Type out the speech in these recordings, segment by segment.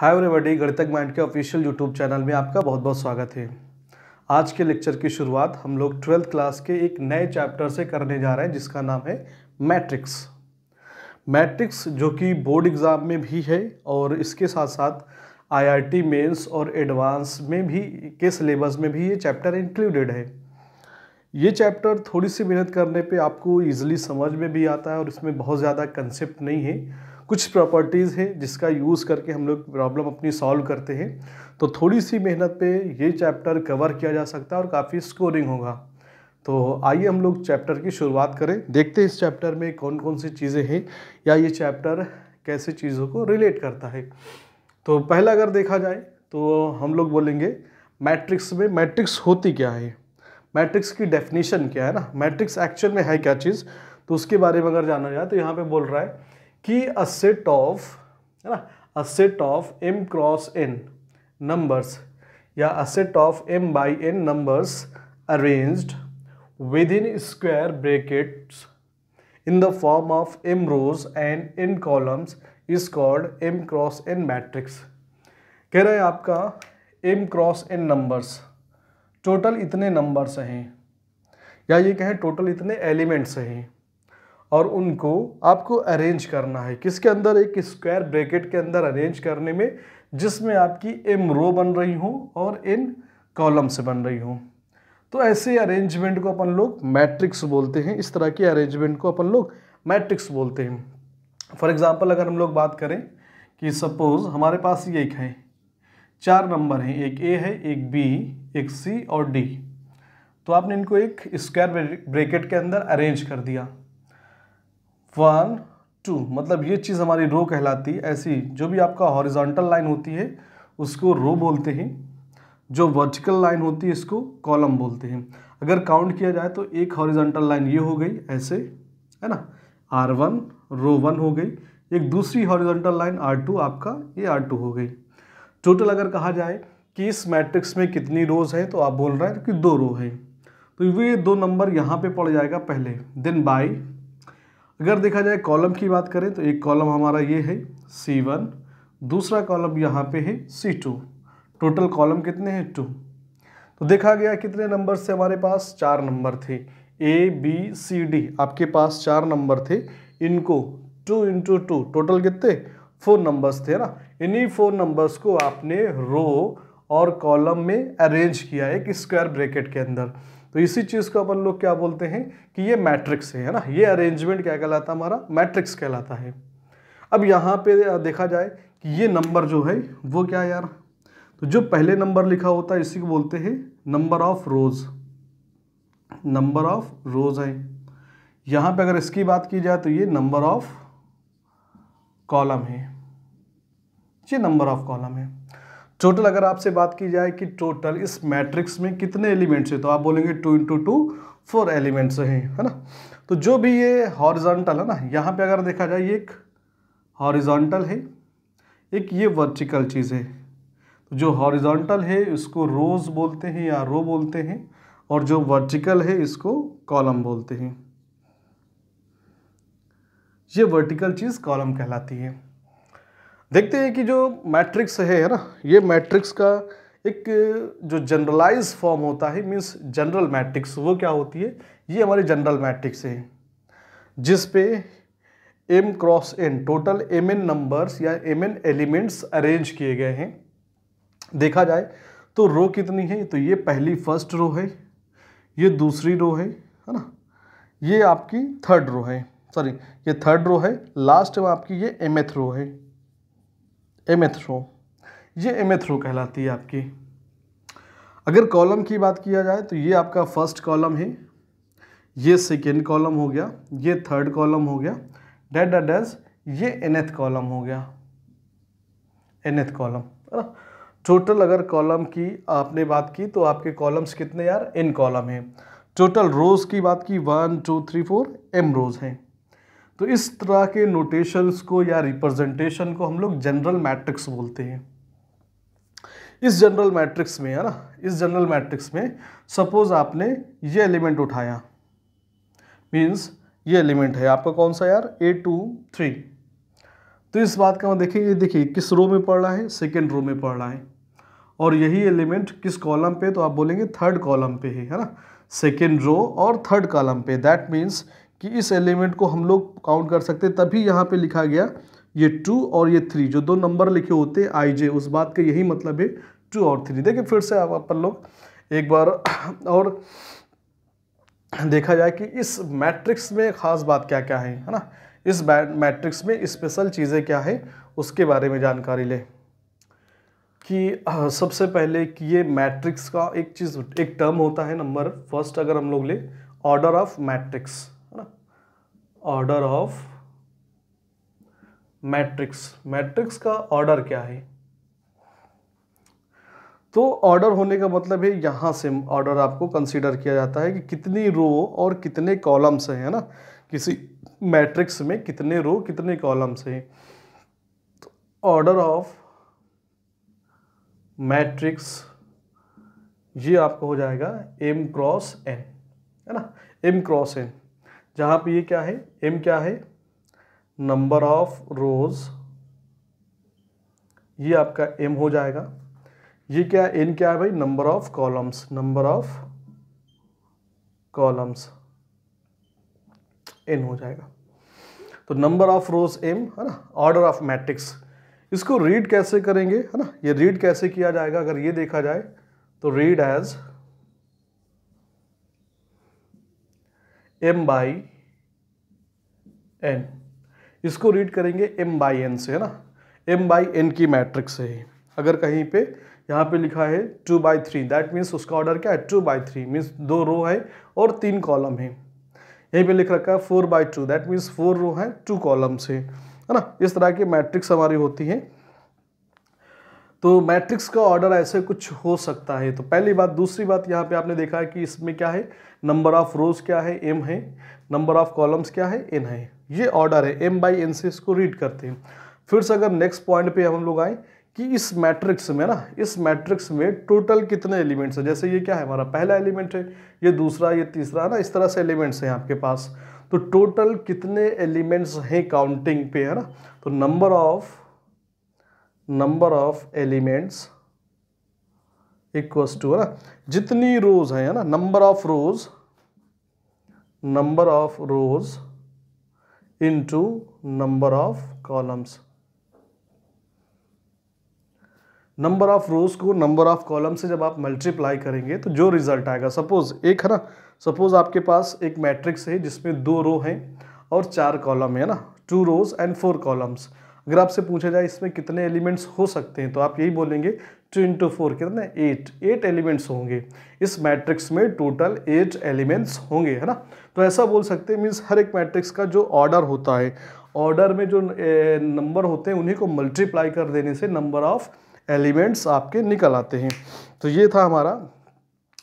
Hi everybody, गणितज्ञ mind के official YouTube channel में आपका बहुत बहुत स्वागत है। आज के लेक्चर की शुरुआत हम लोग 12th क्लास के एक नए चैप्टर से करने जा रहे हैं जिसका नाम है मैट्रिक्स। मैट्रिक्स जो कि बोर्ड एग्ज़ाम में भी है और इसके साथ साथ आईआईटी मेंस और एडवांस में भी के सिलेबस में भी ये चैप्टर इंक्लूडेड है। ये चैप्टर थोड़ी सी मेहनत करने पे आपको ईजिली समझ में भी आता है और इसमें बहुत ज़्यादा कंसेप्ट नहीं है। कुछ प्रॉपर्टीज़ है जिसका यूज़ करके हम लोग प्रॉब्लम अपनी सॉल्व करते हैं, तो थोड़ी सी मेहनत पे ये चैप्टर कवर किया जा सकता है और काफ़ी स्कोरिंग होगा। तो आइए हम लोग चैप्टर की शुरुआत करें, देखते हैं इस चैप्टर में कौन कौन सी चीज़ें हैं या ये चैप्टर कैसे चीज़ों को रिलेट करता है। तो पहला अगर देखा जाए तो हम लोग बोलेंगे मैट्रिक्स में मैट्रिक्स होती क्या है, मैट्रिक्स की डेफिनेशन क्या है ना, मैट्रिक्स एक्चुअल में है क्या चीज़, तो उसके बारे में अगर जाना जाए तो यहाँ पे बोल रहा है कि अ सेट ऑफ, है ना, a set of m cross n numbers या a set of m by n numbers arranged within square brackets in the form of m rows and n columns is called m cross n matrix. कह रहे हैं आपका m cross n numbers, total इतने numbers हैं या ये कहें total इतने एलिमेंट्स हैं और उनको आपको अरेंज करना है किसके अंदर, एक स्क्वायर ब्रैकेट के अंदर अरेंज करने में जिसमें आपकी m रो बन रही हो और n कॉलम से बन रही हो। तो ऐसे अरेंजमेंट को अपन लोग मैट्रिक्स बोलते हैं, इस तरह के अरेंजमेंट को अपन लोग मैट्रिक्स बोलते हैं। फॉर एग्जांपल अगर हम लोग बात करें कि सपोज हमारे पास ये एक है, 4 नंबर हैं, एक a है, एक b, एक c और d। तो आपने इनको एक स्क्वायर ब्रैकेट के अंदर अरेंज कर दिया। 1 2 मतलब ये चीज़ हमारी रो कहलाती है। ऐसी जो भी आपका हॉरिजॉन्टल लाइन होती है उसको रो बोलते हैं, जो वर्टिकल लाइन होती है इसको कॉलम बोलते हैं। अगर काउंट किया जाए तो एक हॉरिजॉन्टल लाइन ये हो गई ऐसे, है ना, R1 रो 1 हो गई, एक दूसरी हॉरिजॉन्टल लाइन R2 आपका ये R2 हो गई। टोटल अगर कहा जाए कि इस मैट्रिक्स में कितनी रोज है तो आप बोल रहे हैं कि 2 रो है, तो ये 2 नंबर यहाँ पे पड़ जाएगा पहले। देन बाई अगर देखा जाए कॉलम की बात करें तो एक कॉलम हमारा ये है C1, दूसरा कॉलम यहाँ पे है C2। टोटल कॉलम कितने हैं 2। तो देखा गया कितने नंबर से हमारे पास 4 नंबर थे, A B C D आपके पास 4 नंबर थे, इनको 2 इंटू 2 टोटल कितने 4 नंबर्स थे ना। इन्हीं 4 नंबर्स को आपने रो और कॉलम में अरेंज किया एक स्क्वायर ब्रैकेट के अंदर। तो इसी चीज़ को अपन लोग क्या बोलते हैं कि ये मैट्रिक्स है ना, ये अरेंजमेंट क्या कहलाता है, हमारा मैट्रिक्स कहलाता है। अब यहाँ पे देखा जाए कि ये नंबर जो है वो क्या यार, तो जो पहले नंबर लिखा होता है इसी को बोलते हैं number of rose, number of रोज है। यहाँ पे अगर इसकी बात की जाए तो ये नंबर ऑफ कॉलम है, ये नंबर ऑफ कॉलम है। टोटल अगर आपसे बात की जाए कि टोटल इस मैट्रिक्स में कितने एलिमेंट्स हैं तो आप बोलेंगे 2 इंटू 2 4 एलिमेंट्स हैं, है ना। तो जो भी ये हॉरिजॉन्टल है ना, यहाँ पे अगर देखा जाए ये एक हॉरिजॉन्टल है, एक ये वर्टिकल चीज़ है। तो जो हॉरिजॉन्टल है इसको रोज बोलते हैं या रो बोलते हैं, और जो वर्टिकल है इसको कॉलम बोलते हैं। ये वर्टिकल चीज़ कॉलम कहलाती है। देखते हैं कि जो मैट्रिक्स है ना, ये मैट्रिक्स का एक जो जनरलाइज फॉर्म होता है, मीन्स जनरल मैट्रिक्स, वो क्या होती है, ये हमारी जनरल मैट्रिक्स है जिस पे m cross n total mn numbers या mn एलिमेंट्स अरेंज किए गए हैं। देखा जाए तो रो कितनी है, तो ये पहली फर्स्ट रो है, ये दूसरी रो है ना, ये आपकी थर्ड रो है, सॉरी ये थर्ड रो है, लास्ट में आपकी ये mth रो है, mth रो, ये mth रो कहलाती है आपकी। अगर कॉलम की बात किया जाए तो ये आपका फर्स्ट कॉलम है, ये सेकेंड कॉलम हो गया, ये थर्ड कॉलम हो गया, डैश ये nth कॉलम हो गया, nth कॉलम। टोटल अगर कॉलम की आपने बात की तो आपके कॉलम्स कितने यार, n कॉलम हैं। टोटल रोज की बात की 1 2 3 4 m रोज हैं। तो इस तरह के नोटेशंस को या रिप्रेजेंटेशन को हम लोग जनरल मैट्रिक्स बोलते हैं। इस जनरल मैट्रिक्स में, है ना, इस जनरल मैट्रिक्स में सपोज आपने ये एलिमेंट उठाया, मीन्स ये एलिमेंट है आपका कौन सा यार, A2 3, तो इस बात का मतलब देखिए, ये देखिए किस रो में पड़ रहा है, सेकेंड रो में पड़ रहा है, और यही एलिमेंट किस कॉलम पे, तो आप बोलेंगे थर्ड कॉलम पे है ना, सेकेंड रो और थर्ड कॉलम पे। दैट मीन्स कि इस एलिमेंट को हम लोग काउंट कर सकते हैं, तभी यहाँ पे लिखा गया ये 2 और ये 3 जो दो नंबर लिखे होते हैं आई जे, उस बात का यही मतलब है 2 और 3। देखिए फिर से आप अपन लोग एक बार और देखा जाए कि इस मैट्रिक्स में खास बात क्या क्या है ना, इस मैट्रिक्स में स्पेशल चीज़ें क्या है उसके बारे में जानकारी लें। कि सबसे पहले कि ये मैट्रिक्स का एक चीज़, एक टर्म होता है नंबर फर्स्ट, अगर हम लोग ले ऑर्डर ऑफ मैट्रिक्स है ना, ऑर्डर ऑफ मैट्रिक्स, मैट्रिक्स का ऑर्डर क्या है। तो ऑर्डर होने का मतलब है यहाँ से ऑर्डर आपको कंसीडर किया जाता है कि कितनी रो और कितने कॉलम्स हैं, है ना, किसी मैट्रिक्स में कितने रो कितने कॉलम्स हैं। तो ऑर्डर ऑफ मैट्रिक्स ये आपको हो जाएगा m क्रॉस n, है ना, m क्रॉस n, जहाँ पे ये क्या है, m क्या है, नंबर ऑफ रोज, ये आपका m हो जाएगा, ये क्या है, n क्या है भाई, number of columns, number of columns n हो जाएगा। तो नंबर ऑफ रोज m, है ना, ऑर्डर ऑफ मैट्रिक्स। इसको रीड कैसे करेंगे, है ना, ये रीड कैसे किया जाएगा, अगर ये देखा जाए तो read as m by n, इसको रीड करेंगे m बाई n से, है ना, m बाई n की मैट्रिक्स से ही। अगर कहीं पे यहाँ पे लिखा है 2/3, दैट मीन्स उसका ऑर्डर क्या है 2/3, मीन्स 2 रो है और 3 कॉलम है। यहीं पे लिख रखा है 4/2, दैट मीन्स 4 रो है 2 कॉलम्स है ना। इस तरह की मैट्रिक्स हमारी होती है। तो मैट्रिक्स का ऑर्डर ऐसे कुछ हो सकता है। तो पहली बात। दूसरी बात, यहाँ पे आपने देखा है कि इसमें क्या है, नंबर ऑफ रोज क्या है, m है, नंबर ऑफ कॉलम्स क्या है, n है। ये ऑर्डर है, m बाई n से इसको रीड करते हैं। फिर से अगर नेक्स्ट पॉइंट पे हम लोग आए कि इस मैट्रिक्स में ना, इस मैट्रिक्स में टोटल कितने एलिमेंट्स हैं। जैसे ये क्या है, हमारा पहला एलिमेंट है, ये दूसरा, ये तीसरा, है ना, इस तरह से एलिमेंट्स हैं आपके पास। तो टोटल कितने एलिमेंट्स हैं काउंटिंग पे, है ना। तो number of elements equals to, है ना, जितनी रोज है ना, number of rows into number of columns. Number of rows को नंबर ऑफ कॉलम से जब आप मल्टीप्लाई करेंगे तो जो रिजल्ट आएगा, सपोज एक है ना, सपोज आपके पास एक मैट्रिक्स है जिसमें 2 रो हैं और 4 कॉलम है ना, 2 रोज एंड 4 कॉलम्स। अगर आपसे पूछा जाए इसमें कितने एलिमेंट्स हो सकते हैं, तो आप यही बोलेंगे 2 इंटू 4 कितने, 8 एलिमेंट्स होंगे। इस मैट्रिक्स में टोटल 8 एलिमेंट्स होंगे, है ना। तो ऐसा बोल सकते हैं, मीन्स हर एक मैट्रिक्स का जो ऑर्डर होता है, ऑर्डर में जो नंबर होते हैं उन्हीं को मल्टीप्लाई कर देने से नंबर ऑफ एलिमेंट्स आपके निकल आते हैं। तो ये था हमारा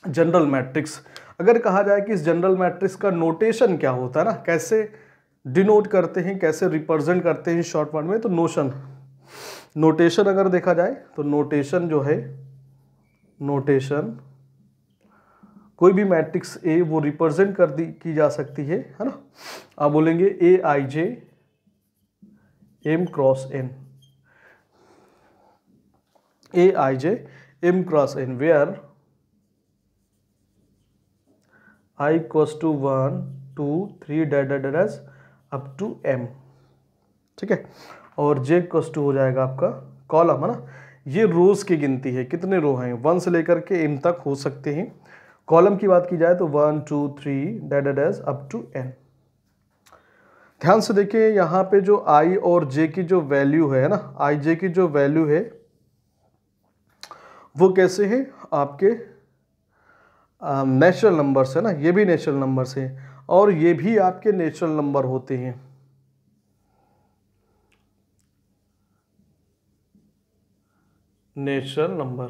जनरल मैट्रिक्स। अगर कहा जाए कि इस जनरल मैट्रिक्स का नोटेशन क्या होता है ना, कैसे डिनोट करते हैं, कैसे रिप्रेजेंट करते हैं शॉर्ट फॉर्म में, तो नोटेशन अगर देखा जाए तो नोटेशन जो है, नोटेशन कोई भी मैट्रिक्स ए वो रिप्रेजेंट की जा सकती है ना। आप बोलेंगे a i j m cross n, a i j m cross n, where i equals to 1 2 3 dash up to m, ठीक है। और j इक्वल्स टू हो जाएगा आपका कॉलम, है ना। ये रोज की गिनती है, कितने रो हैं, 1 से लेकर के m तक हो सकते हैं। कॉलम की बात की जाए तो 1 2 3 डैश अप टू n। ध्यान से देखिए यहाँ पे जो i और j की जो वैल्यू है ना, i j की जो वैल्यू है वो कैसे है, आपके नेचुरल नंबर्स है ना, ये भी नेचुरल नंबर्स हैं और ये भी आपके नेचुरल नंबर होते हैं। नेचुरल नंबर,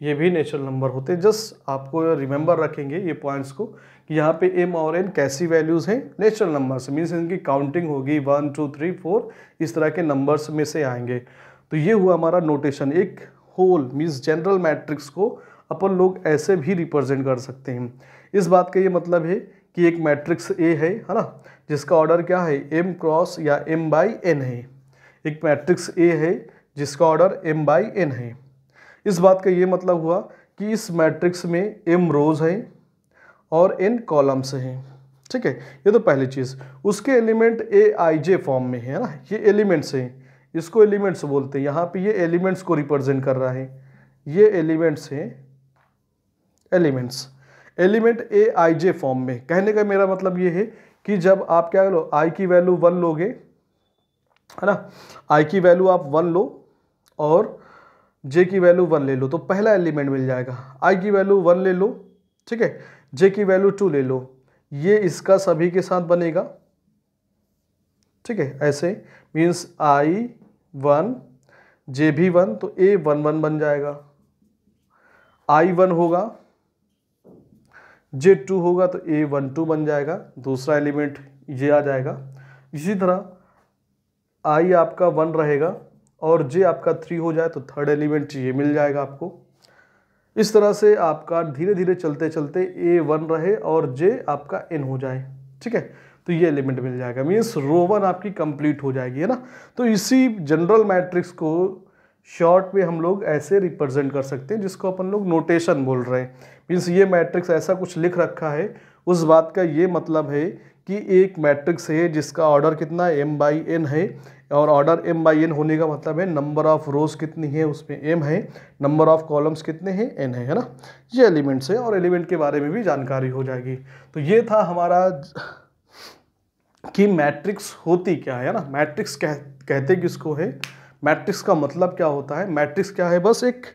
ये भी नेचुरल नंबर होते हैं। जस्ट आपको रिमेंबर रखेंगे ये पॉइंट्स को कि यहाँ पे m और n कैसी वैल्यूज हैं, नेचुरल नंबर्स, मीन्स इनकी काउंटिंग होगी 1 2 3 4 इस तरह के नंबर्स में से आएंगे। तो ये हुआ हमारा नोटेशन। एक होल मीन्स जनरल मैट्रिक्स को अपन लोग ऐसे भी रिप्रेजेंट कर सकते हैं। इस बात का ये मतलब है कि एक मैट्रिक्स ए है ना, जिसका ऑर्डर क्या है, m क्रॉस या m बाई n है। एक मैट्रिक्स A है जिसका ऑर्डर m बाई n है। इस बात का ये मतलब हुआ कि इस मैट्रिक्स में m रोज हैं और n कॉलम्स हैं। ठीक है, ये तो पहली चीज़। उसके एलिमेंट AIJ फॉर्म में है ना, ये एलिमेंट्स हैं, इसको एलिमेंट्स बोलते हैं। यहाँ पे ये एलिमेंट्स को रिप्रेजेंट कर रहा है, ये एलिमेंट्स हैं, एलिमेंट AIJ फॉर्म में। कहने का मेरा मतलब ये है कि जब आप क्या लो, i की वैल्यू 1 लोगे, है ना, i की वैल्यू आप 1 लो और j की वैल्यू 1 ले लो तो पहला एलिमेंट मिल जाएगा। i की वैल्यू 1 ले लो, ठीक है, j की वैल्यू 2 ले लो, ये इसका सभी के साथ बनेगा। ठीक है, ऐसे मीन्स i 1 j भी 1 तो a 1 1 बन जाएगा। i 1 होगा, j 2 होगा तो a 1 2 बन जाएगा, दूसरा एलिमेंट ये आ जाएगा। इसी तरह i आपका 1 रहेगा और j आपका 3 हो जाए तो थर्ड एलिमेंट ये मिल जाएगा आपको। इस तरह से आपका धीरे धीरे चलते चलते a 1 रहे और j आपका n हो जाए। ठीक है, तो ये एलिमेंट मिल जाएगा, मीन्स रो 1 आपकी कंप्लीट हो जाएगी, है ना। तो इसी जनरल मैट्रिक्स को शॉर्ट में हम लोग ऐसे रिप्रेजेंट कर सकते हैं, जिसको अपन लोग नोटेशन बोल रहे हैं। मीन्स ये मैट्रिक्स ऐसा कुछ लिख रखा है, उस बात का ये मतलब है कि एक मैट्रिक्स है जिसका ऑर्डर कितना m बाई n है, और ऑर्डर m बाई n होने का मतलब है नंबर ऑफ रोज कितनी है उसमें m है, नंबर ऑफ कॉलम्स कितने हैं n है ना। ये एलिमेंट्स है और एलिमेंट के बारे में भी जानकारी हो जाएगी। तो ये था हमारा कि मैट्रिक्स होती क्या है ना। मैट्रिक्स कहते किसको है, मैट्रिक्स का मतलब क्या होता है। मैट्रिक्स क्या है, बस एक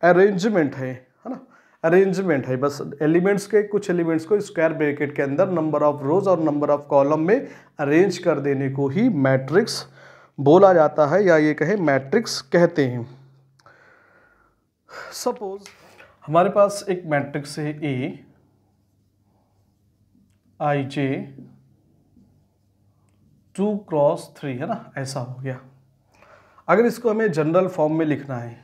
अरेंजमेंट है ना, अरेंजमेंट है बस एलिमेंट्स के, कुछ एलिमेंट्स को स्क्वायर ब्रैकेट के अंदर नंबर ऑफ रोज और नंबर ऑफ कॉलम में अरेंज कर देने को ही मैट्रिक्स बोला जाता है, या ये कहे मैट्रिक्स कहते हैं। सपोज हमारे पास एक मैट्रिक्स है A IJ 2 क्रॉस 3, है ना, ऐसा हो गया। अगर इसको हमें जनरल फॉर्म में लिखना है,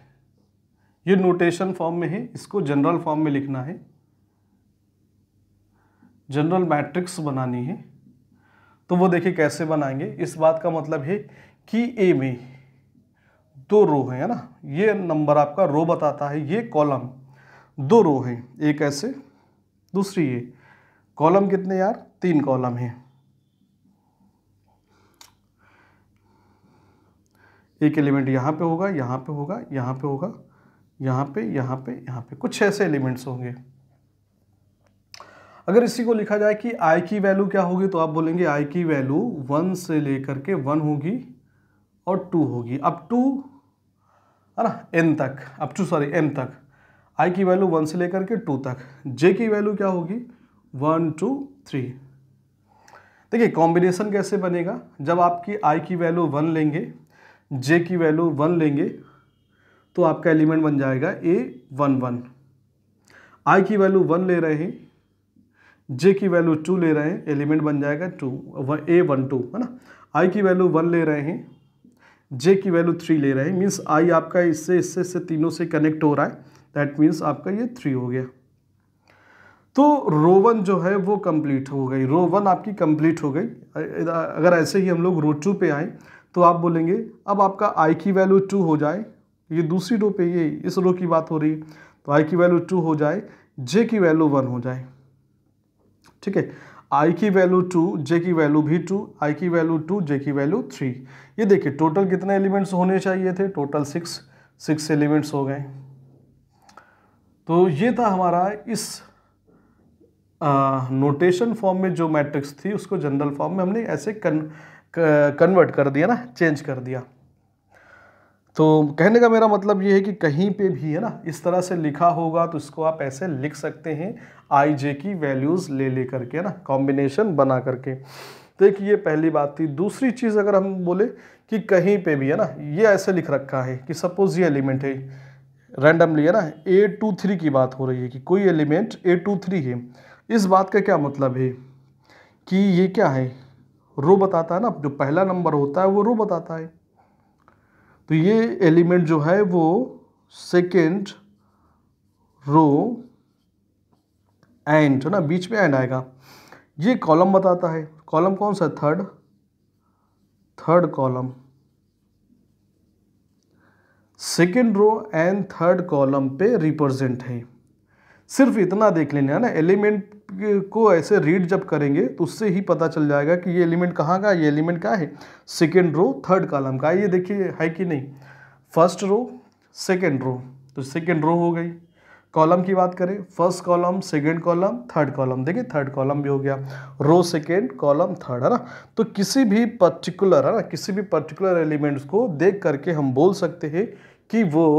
ये नोटेशन फॉर्म में है, इसको जनरल फॉर्म में लिखना है, जनरल मैट्रिक्स बनानी है, तो वो देखिए कैसे बनाएंगे। इस बात का मतलब है कि A में 2 रो है ना, ये नंबर आपका रो बताता है, ये कॉलम 2 रो है, एक ऐसे दूसरी ये कॉलम कितने यार, 3 कॉलम है। एक एलिमेंट यहाँ पे होगा, यहाँ पे होगा, यहाँ पे होगा, यहाँ पे, यहाँ पे, यहाँ पे, कुछ ऐसे एलिमेंट्स होंगे। अगर इसी को लिखा जाए कि i की वैल्यू क्या होगी, तो आप बोलेंगे i की वैल्यू 1 से लेकर के 1 होगी और 2 होगी, अप टू, है ना, n तक, अप टू सॉरी m तक। i की वैल्यू 1 से लेकर के 2 तक। j की वैल्यू क्या होगी, 1 2 3। देखिए कॉम्बिनेशन कैसे बनेगा, जब आपकी i की वैल्यू 1 लेंगे, j की वैल्यू 1 लेंगे, तो आपका एलिमेंट बन जाएगा a 1 1। i की वैल्यू 1 ले रहे हैं, j की वैल्यू 2 ले रहे हैं, एलिमेंट बन जाएगा 2 a 1 2, है ना। i की वैल्यू 1 ले रहे हैं, j की वैल्यू 3 ले रहे हैं, मीन्स i आपका इससे तीनों से कनेक्ट हो रहा है, दैट मीन्स आपका ये 3 हो गया। तो रो 1 जो है वो कंप्लीट हो गई, रो 1 आपकी कंप्लीट हो गई। अगर ऐसे ही हम लोग रो 2 पे आए तो आप बोलेंगे अब आपका i की वैल्यू 2 हो जाए, ये दूसरी रो पे, ये इस रो की बात हो रही है, तो i की वैल्यू 2 हो जाए, j की वैल्यू 1 हो जाए। ठीक है, i की वैल्यू 2, j की वैल्यू भी 2, i की वैल्यू 2, j की वैल्यू 3। ये देखिए टोटल कितने एलिमेंट्स होने चाहिए थे, टोटल 6 एलिमेंट्स हो गए। तो ये था हमारा इस नोटेशन फॉर्म में जो मैट्रिक्स थी, उसको जनरल फॉर्म में हमने ऐसे कन्वर्ट कर दिया ना, चेंज कर दिया। तो कहने का मेरा मतलब ये है कि कहीं पे भी, है ना, इस तरह से लिखा होगा तो इसको आप ऐसे लिख सकते हैं, आई जे की वैल्यूज़ ले करके, है ना, कॉम्बिनेशन बना करके। तो एक ये पहली बात थी। दूसरी चीज़ अगर हम बोले कि कहीं पे भी, है ना, ये ऐसे लिख रखा है कि सपोज ये एलिमेंट है रैंडमली, है ना, A23 की बात हो रही है कि कोई एलिमेंट A23 है। इस बात का क्या मतलब है कि ये क्या है, रो बताता है ना, जो पहला नंबर होता है वो रो बताता है। तो ये एलिमेंट जो है वो सेकेंड रो एंड, है ना, बीच में एंड आएगा। ये कॉलम बताता है, कॉलम कौन सा? Third column, second row and third column पे रिप्रेजेंट है। सिर्फ इतना देख लेना है ना, एलिमेंट को ऐसे रीड जब करेंगे तो उससे ही पता चल जाएगा कि ये एलिमेंट कहाँ का, ये एलिमेंट क्या है, सेकेंड रो थर्ड कॉलम का। ये देखिए है कि नहीं, फर्स्ट रो सेकेंड रो, तो सेकेंड रो हो गई। कॉलम की बात करें, first column, second column, third column, देखिए थर्ड कॉलम भी हो गया, रो सेकेंड कॉलम थर्ड, है ना। तो किसी भी पर्टिकुलर, है ना, किसी भी पर्टिकुलर एलिमेंट्स को देख करके हम बोल सकते हैं कि वो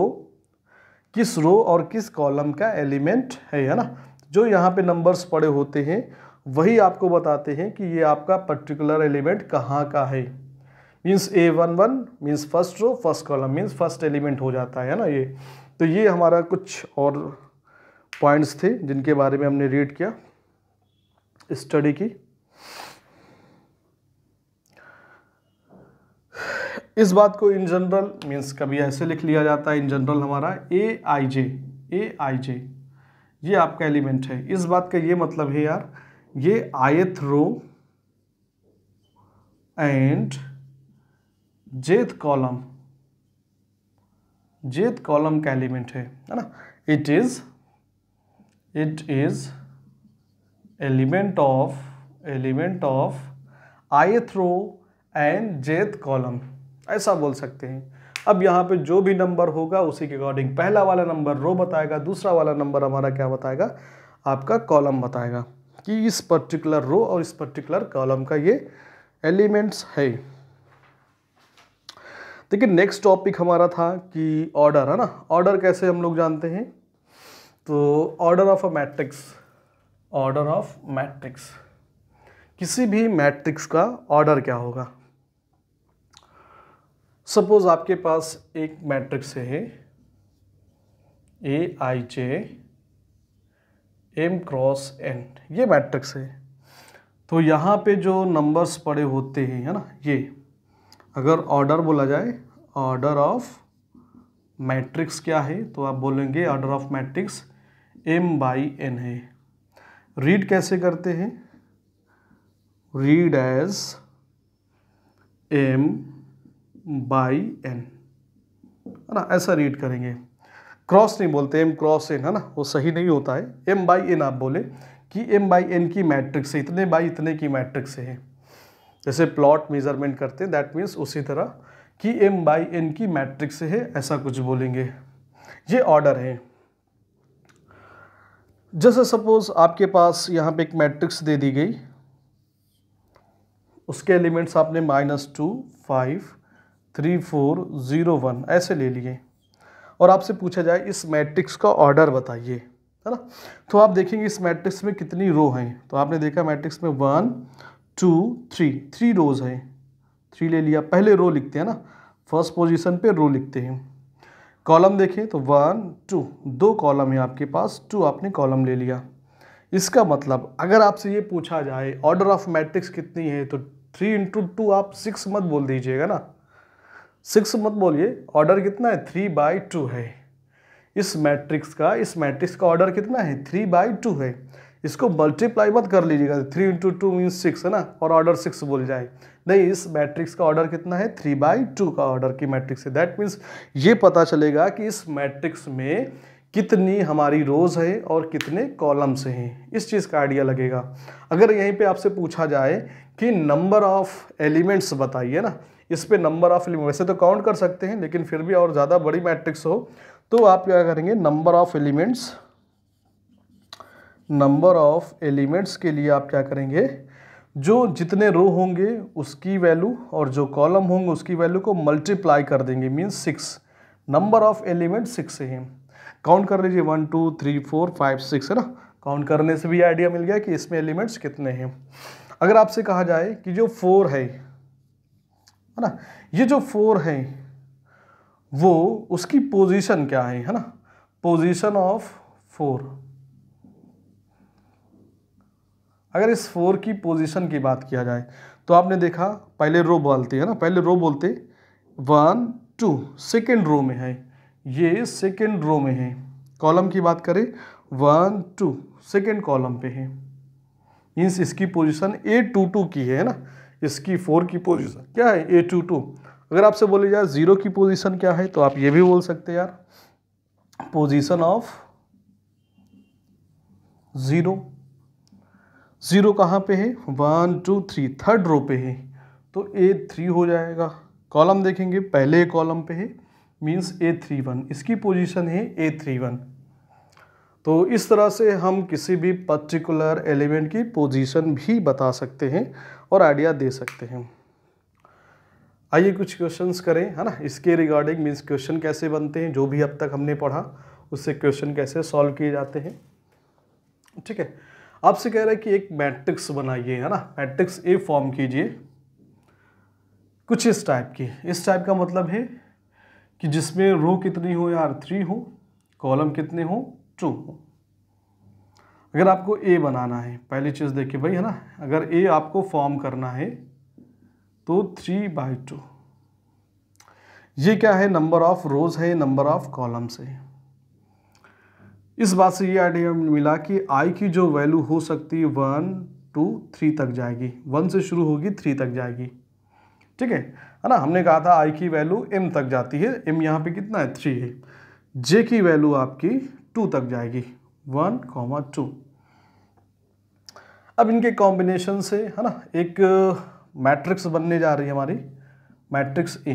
किस रो और किस कॉलम का एलिमेंट है ना। जो यहाँ पे नंबर्स पड़े होते हैं वही आपको बताते हैं कि ये आपका पर्टिकुलर एलिमेंट कहाँ का है। Means A11 means first row first column means first element हो जाता है ना ये। तो ये हमारा कुछ और पॉइंट्स थे जिनके बारे में हमने रीड किया, स्टडी की। इस बात को इन जनरल मीन्स कभी ऐसे लिख लिया जाता है, इन जनरल हमारा ए आई जे ये आपका एलिमेंट है। इस बात का ये मतलब है यार, ये ith row and jth column का एलिमेंट है ना। It is element of ith row and jth column, ऐसा बोल सकते हैं। अब यहाँ पे जो भी नंबर होगा उसी के अकॉर्डिंग पहला वाला नंबर रो बताएगा, दूसरा वाला नंबर हमारा क्या बताएगा, आपका कॉलम बताएगा कि इस पर्टिकुलर रो और इस पर्टिकुलर कॉलम का ये एलिमेंट्स है। देखिए नेक्स्ट टॉपिक हमारा था कि ऑर्डर, है ना। ऑर्डर कैसे हम लोग जानते हैं, तो ऑर्डर ऑफ मैट्रिक्स, किसी भी मैट्रिक्स का ऑर्डर क्या होगा। सपोज आपके पास एक मैट्रिक्स है AIJ M क्रॉस N, ये मैट्रिक्स है। तो यहाँ पे जो नंबर्स पड़े होते हैं, है ना, ये अगर ऑर्डर बोला जाए, ऑर्डर ऑफ मैट्रिक्स क्या है, तो आप बोलेंगे ऑर्डर ऑफ मैट्रिक्स M/N है। रीड कैसे करते हैं, रीड एज M/N, है ना, ऐसा रीड करेंगे। क्रॉस नहीं बोलते, M क्रॉस N, है ना, वो सही नहीं होता है। M/N आप बोले कि M/N की मैट्रिक्स है, इतने बाई इतने की मैट्रिक्स है। जैसे प्लॉट मेजरमेंट करते हैं, दैट मीन्स उसी तरह कि M/N की मैट्रिक्स है, ऐसा कुछ बोलेंगे। ये ऑर्डर है। जैसे सपोज आपके पास यहाँ पे एक मैट्रिक्स दे दी गई, उसके एलिमेंट्स आपने -2, 5, 3, 4, 0, 1 ऐसे ले लिए, और आपसे पूछा जाए इस मैट्रिक्स का ऑर्डर बताइए, है ना। तो आप देखेंगे इस मैट्रिक्स में कितनी रो हैं, तो आपने देखा मैट्रिक्स में 1, 2, 3 रोज हैं, 3 ले लिया। पहले रो लिखते हैं ना, फर्स्ट पोजीशन पे रो लिखते हैं। कॉलम देखें तो 1, 2, 2 कॉलम है आपके पास, 2 आपने कॉलम ले लिया। इसका मतलब अगर आपसे ये पूछा जाए ऑर्डर ऑफ मैट्रिक्स कितनी है, तो 3 × 2 आप 6 मत बोल दीजिएगा ना, 6 मत बोलिए। ऑर्डर कितना है, 3/2 है। इस मैट्रिक्स का ऑर्डर कितना है, 3/2 है। इसको मल्टीप्लाई मत कर लीजिएगा, 3 × 2 मीन्स 6, है ना, और ऑर्डर 6 बोल जाए। नहीं, इस मैट्रिक्स का ऑर्डर कितना है, 3/2 का ऑर्डर की मैट्रिक्स है। दैट मीन्स ये पता चलेगा कि इस मैट्रिक्स में कितनी हमारी रोज है और कितने कॉलम्स हैं, इस चीज़ का आइडिया लगेगा। अगर यहीं पे आपसे पूछा जाए कि नंबर ऑफ एलिमेंट्स बताइए ना, इस पे नंबर ऑफ एलिमेंट वैसे तो काउंट कर सकते हैं, लेकिन फिर भी और ज़्यादा बड़ी मैट्रिक्स हो तो आप क्या करेंगे, नंबर ऑफ एलिमेंट्स के लिए आप क्या करेंगे, जो जितने रो होंगे उसकी वैल्यू और जो कॉलम होंगे उसकी वैल्यू को मल्टीप्लाई कर देंगे, मीन्स 6। नंबर ऑफ एलिमेंट 6 है। काउंट कर लीजिए 1, 2, 3, 4, 5, 6, है ना। काउंट करने से भी आइडिया मिल गया कि इसमें एलिमेंट्स कितने हैं। अगर आपसे कहा जाए कि जो 4 है ना, ये जो 4 है वो उसकी पोजीशन क्या है ना, पोजीशन ऑफ 4। अगर इस 4 की पोजीशन की बात किया जाए तो आपने देखा पहले रो बोलते हैं ना, पहले रो बोलते 1, 2 सेकेंड रो में है, ये सेकेंड रो में है। कॉलम की बात करें 1, 2 सेकेंड कॉलम पे है। मीन्स इसकी पोजीशन A22 की है ना, इसकी 4 की पोजीशन क्या है A22। अगर आपसे बोले जाए 0 की पोजीशन क्या है तो आप ये भी बोल सकते हैं यार, पोजीशन ऑफ 0। 0 कहाँ पे है, 1 2 3 थर्ड रो पे है, तो A3 हो जाएगा। कॉलम देखेंगे पहले कॉलम पे है, मीन्स A31, इसकी पोजीशन है A31। तो इस तरह से हम किसी भी पर्टिकुलर एलिमेंट की पोजीशन भी बता सकते हैं और आइडिया दे सकते हैं। आइए कुछ क्वेश्चंस करें, है ना, इसके रिगार्डिंग, मीन्स क्वेश्चन कैसे बनते हैं, जो भी अब तक हमने पढ़ा उससे क्वेश्चन कैसे सॉल्व किए जाते हैं। ठीक है, आपसे कह रहा है कि एक मैट्रिक्स बनाइए, है ना, मैट्रिक्स ए फॉर्म कीजिए कुछ इस टाइप की। इस टाइप का मतलब है कि जिसमें रो कितनी हो यार, 3 हो, कॉलम कितने हो, 2 हो। अगर आपको ए बनाना है, पहली चीज़ देखिए भाई, है ना, अगर ए आपको फॉर्म करना है तो 3/2, ये क्या है, नंबर ऑफ रोज है, नंबर ऑफ कॉलम्स है। इस बात से ये आइडिया मिला कि आई की जो वैल्यू हो सकती है 1 2 3 तक जाएगी, 1 से शुरू होगी 3 तक जाएगी। ठीक है ना, हमने कहा था आई की वैल्यू m तक जाती है, m यहाँ पे कितना है, 3 है। j की वैल्यू आपकी 2 तक जाएगी, 1, 2। अब इनके कॉम्बिनेशन से, है ना, एक मैट्रिक्स बनने जा रही है हमारी, मैट्रिक्स A।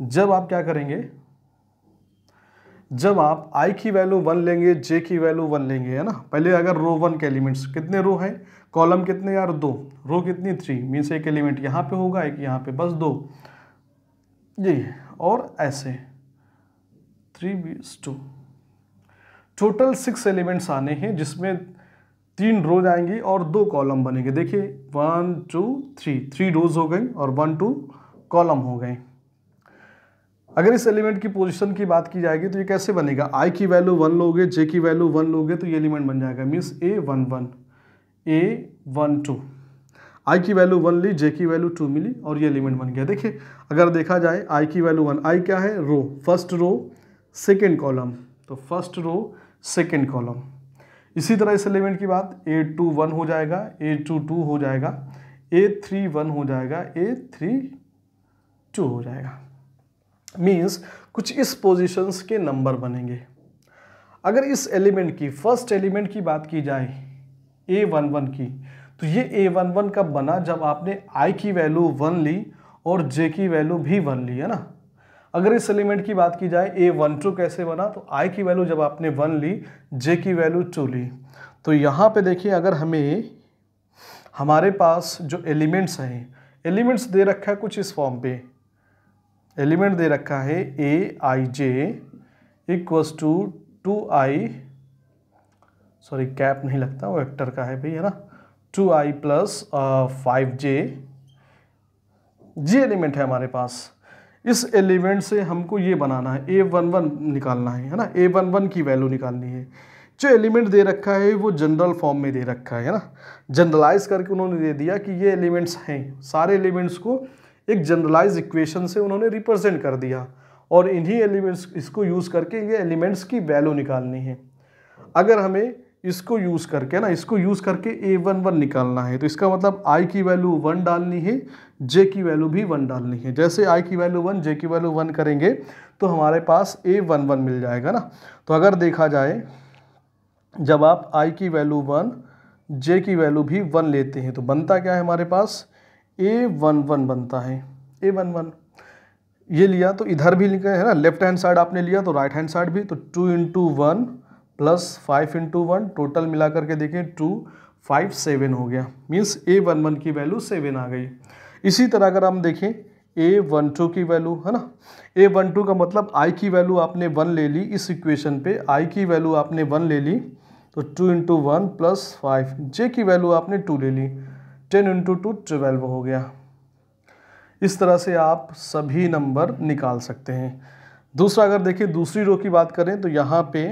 जब आप क्या करेंगे, जब आप i की वैल्यू 1 लेंगे, j की वैल्यू 1 लेंगे, है ना, पहले अगर रो 1 के एलिमेंट्स कितने रो हैं, कॉलम कितने यार 2, रो कितनी 3, मीन्स एक एलिमेंट यहाँ पे होगा, एक यहाँ पे, बस 2, ये और ऐसे 3/2। टोटल 6 एलिमेंट्स आने हैं, जिसमें 3 रोज आएंगी और 2 कॉलम बनेंगे। देखिए 1 2 3 रोज हो गई और 1 2 कॉलम हो गए। अगर इस एलिमेंट की पोजीशन की बात की जाएगी तो ये कैसे बनेगा, i की वैल्यू 1 लोगे, j की वैल्यू 1 लोगे तो ये एलिमेंट बन जाएगा, मीन्स A11 A12। i की वैल्यू 1 ली, j की वैल्यू 2 मिली और ये एलिमेंट बन गया। देखिए अगर देखा जाए i की वैल्यू 1, i क्या है, रो, फर्स्ट रो सेकेंड कॉलम, तो फर्स्ट रो सेकेंड कॉलम। इसी तरह इस एलिमेंट की बात, A21 हो जाएगा, A22 हो जाएगा, A31 हो जाएगा, A32 हो जाएगा। मीन्स कुछ इस पोजीशंस के नंबर बनेंगे। अगर इस एलिमेंट की, फर्स्ट एलिमेंट की बात की जाए A11 की, तो ये A11 कब बना, जब आपने i की वैल्यू 1 ली और j की वैल्यू भी 1 ली, है ना। अगर इस एलिमेंट की बात की जाए A12 कैसे बना, तो i की वैल्यू जब आपने 1 ली, j की वैल्यू 2 ली। तो यहाँ पे देखिए, अगर हमें, हमारे पास जो एलिमेंट्स हैं, एलिमेंट्स दे रखा है कुछ इस फॉर्म पे, एलिमेंट दे रखा है aij equals to 2i, sorry cap नहीं लगता, वो वेक्टर का है भाई, है ना, 2i प्लस 5j, ये एलिमेंट है हमारे पास। इस एलिमेंट से हमको ये बनाना है, A11 निकालना है ना, A11 की वैल्यू निकालनी है। जो एलिमेंट दे रखा है वो जनरल फॉर्म में दे रखा है ना, जनरलाइज करके उन्होंने दे दिया कि ये एलिमेंट्स हैं, सारे एलिमेंट्स को एक जनरलाइज इक्वेशन से उन्होंने रिप्रेजेंट कर दिया और इन्हीं एलिमेंट्स, इसको यूज़ करके ये एलिमेंट्स की वैल्यू निकालनी है। अगर हमें इसको यूज़ करके ना, इसको यूज़ करके A11 निकालना है, तो इसका मतलब i की वैल्यू 1 डालनी है, j की वैल्यू भी 1 डालनी है। जैसे i की वैल्यू 1, j की वैल्यू 1 करेंगे तो हमारे पास A11 मिल जाएगा ना। तो अगर देखा जाए, जब आप i की वैल्यू 1, j की वैल्यू भी 1 लेते हैं तो बनता क्या है हमारे पास, A11 बनता है, A11। ये लिया तो इधर भी लिखा है ना, लेफ्ट हैंड साइड आपने लिया तो राइट हैंड साइड भी, तो 2 × 1 प्लस 5 × 1, टोटल मिला करके देखें 2 5 7 हो गया, मीन्स A11 की वैल्यू 7 आ गई। इसी तरह अगर हम देखें A12 की वैल्यू, है ना, A12 का मतलब i की वैल्यू आपने 1 ले ली, इस इक्वेशन पे i की वैल्यू आपने 1 ले ली, तो 2 × 1 प्लस 5, j की वैल्यू आपने 2 ले ली, 10 × 2 12 हो गया। इस तरह से आप सभी नंबर निकाल सकते हैं। दूसरा अगर देखिए, दूसरी रो की बात करें तो यहाँ पे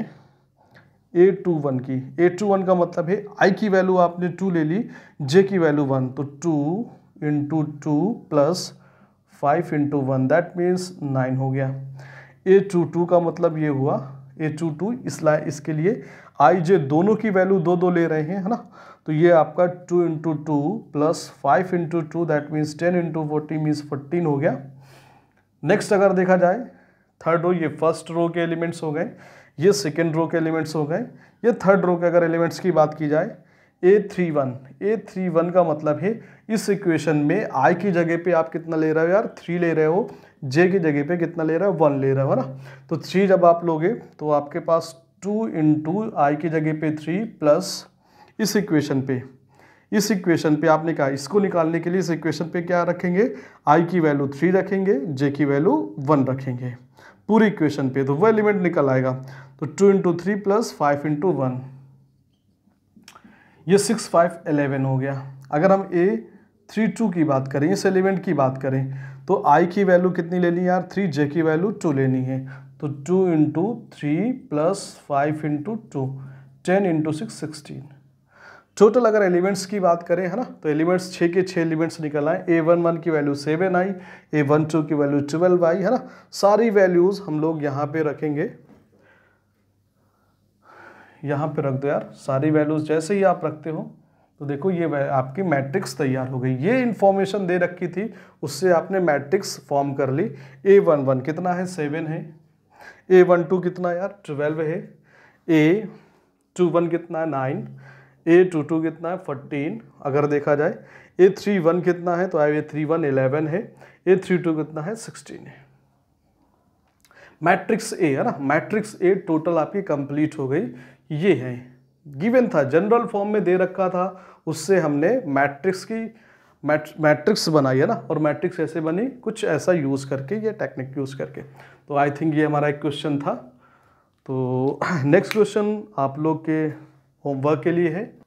A21 की, A21 का मतलब है i की वैल्यू आपने 2 ले ली, j की वैल्यू 1, तो 2 × 2 प्लस 5 × 1, दैट मीन्स 9 हो गया। A22 का मतलब ये हुआ, A22 इसके लिए i j दोनों की वैल्यू 2 2 ले रहे हैं, है ना, तो ये आपका 2 into 2 plus 5 into 2 that means 10 into 40 means 14 हो गया। नेक्स्ट अगर देखा जाए थर्ड रो, ये फर्स्ट रो के एलिमेंट्स हो गए, ये सेकेंड रो के एलिमेंट्स हो गए, ये थर्ड रो के अगर एलिमेंट्स की बात की जाए A31 का मतलब है इस इक्वेशन में I की जगह पे आप कितना ले रहे हो यार 3 ले रहे हो, J की जगह पे कितना ले रहे हो 1 ले रहे हो ना। तो 3 जब आप लोगे तो आपके पास 2 इंटू आई की जगह पे 3 प्लस इस इक्वेशन पे आपने कहा इसको निकालने के लिए इस इक्वेशन पे क्या रखेंगे, I की वैल्यू 3 रखेंगे, J की वैल्यू 1 रखेंगे पूरी इक्वेशन पे, तो वो एलिमेंट निकल आएगा। तो 2 इंटू 3 प्लस 5 इंटू 1, ये 6 5 11 हो गया। अगर हम A32 की बात करें, इस एलिमेंट की बात करें, तो I की वैल्यू कितनी लेनी है यार 3, J की वैल्यू 2 लेनी है। तो 2 into 3 plus 5 into 2, 10 into 6 16। Total अगर एलिमेंट्स की बात करें है ना, तो एलिमेंट्स 6 के 6 एलिमेंट्स निकल आए। A11 की वैल्यू 7 आई, A12 की वैल्यू 12 आई है ना। सारी वैल्यूज हम लोग यहाँ पे रखेंगे, यहाँ पे रख दो यार सारी वैल्यूज। जैसे ही आप रखते हो तो देखो ये आपकी मैट्रिक्स तैयार हो गई। ये इन्फॉर्मेशन दे रखी थी, उससे आपने मैट्रिक्स फॉर्म कर ली। A11 कितना है 7 है, A12 कितना यार 12 है, A21 कितना है 9, A22 कितना है 14। अगर देखा जाए A31 कितना है, तो A31 11 है, A32 कितना है 16 है। मैट्रिक्स ए है ना, मैट्रिक्स ए टोटल आपकी कंप्लीट हो गई। ये है गिवन था, जनरल फॉर्म में दे रखा था, उससे हमने मैट्रिक्स बनाई है ना। और मैट्रिक्स ऐसे बनी कुछ ऐसा यूज़ करके, ये टेक्निक यूज़ करके। तो आई थिंक ये हमारा एक क्वेश्चन था। तो नेक्स्ट क्वेश्चन आप लोग के होमवर्क के लिए है।